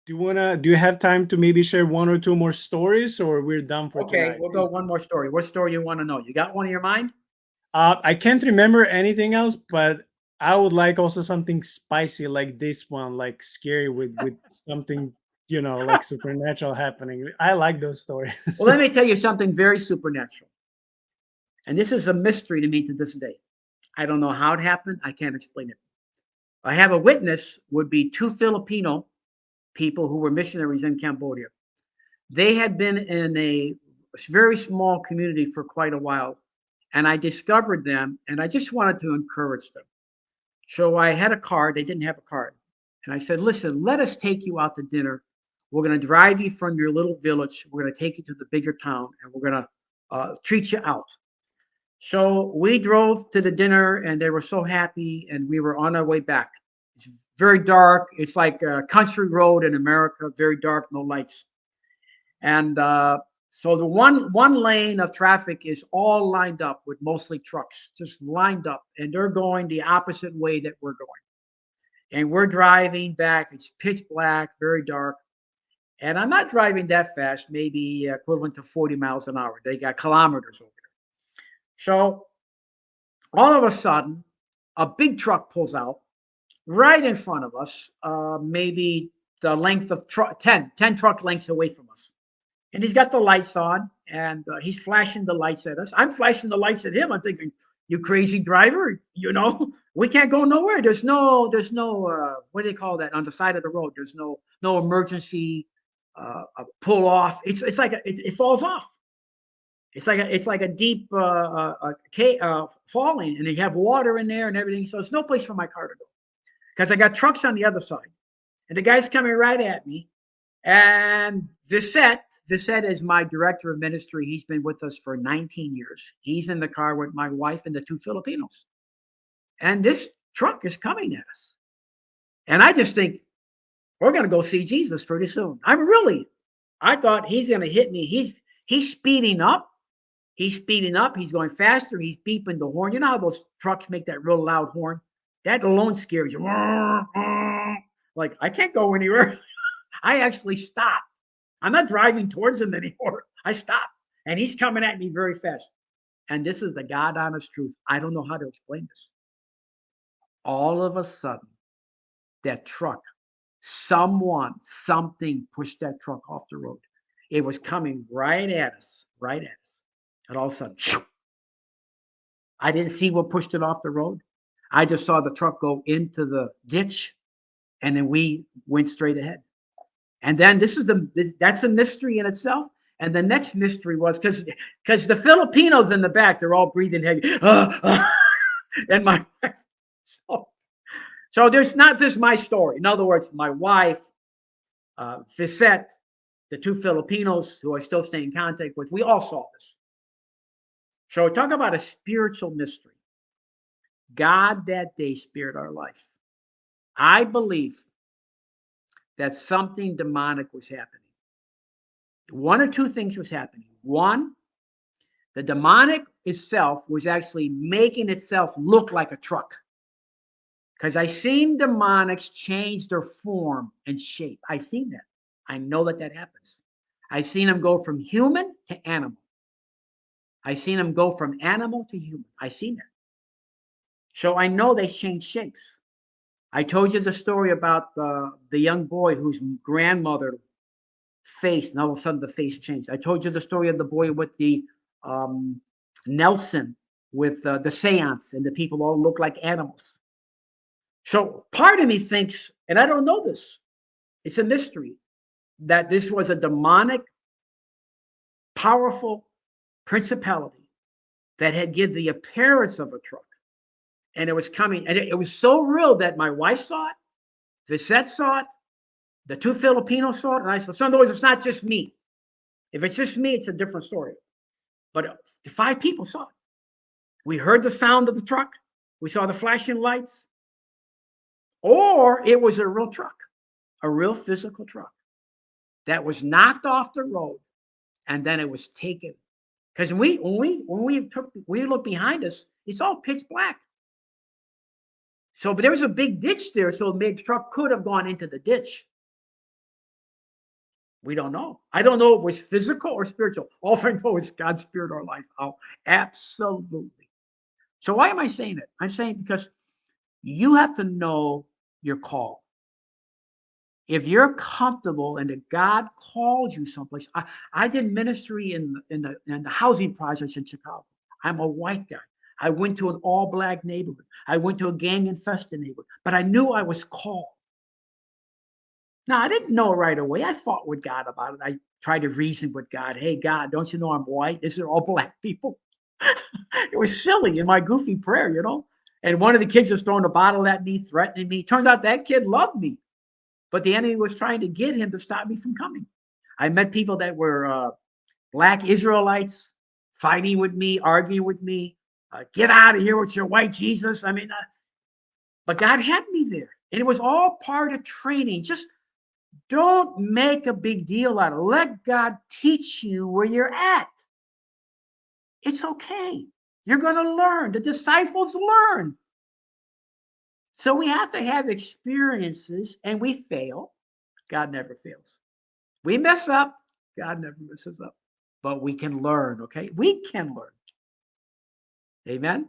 Do you have time to maybe share one or two more stories, or we're done for Okay, tonight? we'll go one more story. What story you want to know? You got one in your mind? I can't remember anything else, but I would like also something spicy like this one, like scary with something, like supernatural happening. I like those stories. Well, let me tell you something very supernatural. And this is a mystery to me to this day. I don't know how it happened. I can't explain it. I have a witness, would be two Filipino people who were missionaries in Cambodia. They had been in a very small community for quite a while, and I discovered them, and I just wanted to encourage them. So I had a card. They didn't have a card. And I said, listen, let us take you out to dinner. We're going to drive you from your little village. We're going to take you to the bigger town, and we're going to treat you out. So we drove to the dinner, and they were so happy, and we were on our way back. It's very dark. It's like a country road in America, very dark, no lights. And so the one lane of traffic is all lined up with mostly trucks, just lined up, and they're going the opposite way that we're going. And we're driving back. It's pitch black, very dark. And I'm not driving that fast, maybe equivalent to 40 miles an hour. They got kilometers over there. So all of a sudden, a big truck pulls out right in front of us, maybe the length of 10 truck lengths away from us. And he's got the lights on, and he's flashing the lights at us. I'm flashing the lights at him. I'm thinking, you crazy driver, we can't go nowhere. There's no what do they call that on the side of the road? There's no emergency pull off. It's like it falls off. It's like a deep falling, and you have water in there and everything. So it's no place for my car to go because I got trucks on the other side, and the guy's coming right at me. And Visset is my director of ministry. He's been with us for 19 years. He's in the car with my wife and the two Filipinos. And this truck is coming at us. And I just think, we're going to go see Jesus pretty soon. I thought he's going to hit me. He's speeding up. He's speeding up. He's going faster. He's beeping the horn. You know how those trucks make that real loud horn? That alone scares you. Like, I can't go anywhere. I actually stopped. I'm not driving towards him anymore. I stopped. And he's coming at me very fast. And this is the God honest truth. I don't know how to explain this. All of a sudden, that truck, something pushed that truck off the road. It was coming right at us, right at us. And all of a sudden, I didn't see what pushed it off the road. I just saw the truck go into the ditch, and then we went straight ahead. And then that's a mystery in itself. And the next mystery was because the Filipinos in the back, they're all breathing heavy. And my so, so there's not just my story. In other words, my wife, Visette, the two Filipinos who I still stay in contact with, we all saw this. So talk about a spiritual mystery. God that day spared our life. I believe that something demonic was happening. One or two things was happening. One, the demonic itself was actually making itself look like a truck. Because I seen demonics change their form and shape. I seen that. I know that happens. I seen them go from human to animal. I seen them go from animal to human. I seen that. So I know they change shapes. I told you the story about the young boy whose grandmother face, and all of a sudden the face changed. I told you the story of the boy with the um, Nelson with the seance, and the people all look like animals. So part of me thinks, and I don't know this, it's a mystery, that this was a demonic, powerful principality that had given the appearance of a truck. And it was coming, and it was so real that my wife saw it, Visette saw it, the two Filipinos saw it, and I said, so in other words, it's not just me. If it's just me, it's a different story. But the five people saw it. We heard the sound of the truck. We saw the flashing lights. Or it was a real truck, a real physical truck that was knocked off the road, and then it was taken. Because when we looked behind us, it's all pitch black. So, but there was a big ditch there, so the truck could have gone into the ditch. We don't know. I don't know if it was physical or spiritual. All I know is God's spirit in our life. Oh, absolutely. So why am I saying it? I'm saying because you have to know your call. If you're comfortable and that God called you someplace, I did ministry in the housing projects in Chicago. I'm a white guy. I went to an all black neighborhood. I went to a gang infested neighborhood, but I knew I was called. Now I didn't know right away. I fought with God about it. I tried to reason with God. Hey God, don't you know I'm white? These are all black people. It was silly in my goofy prayer. And one of the kids was throwing a bottle at me, threatening me. Turns out that kid loved me, but the enemy was trying to get him to stop me from coming. I met people that were black Israelites fighting with me, arguing with me. Get out of here with your white Jesus. I mean, but God had me there. And it was all part of training. Just don't make a big deal out of it. Let God teach you where you're at. It's okay. You're going to learn. The disciples learn. So we have to have experiences and we fail. God never fails. We mess up. God never messes up. But we can learn, okay? We can learn. Amen.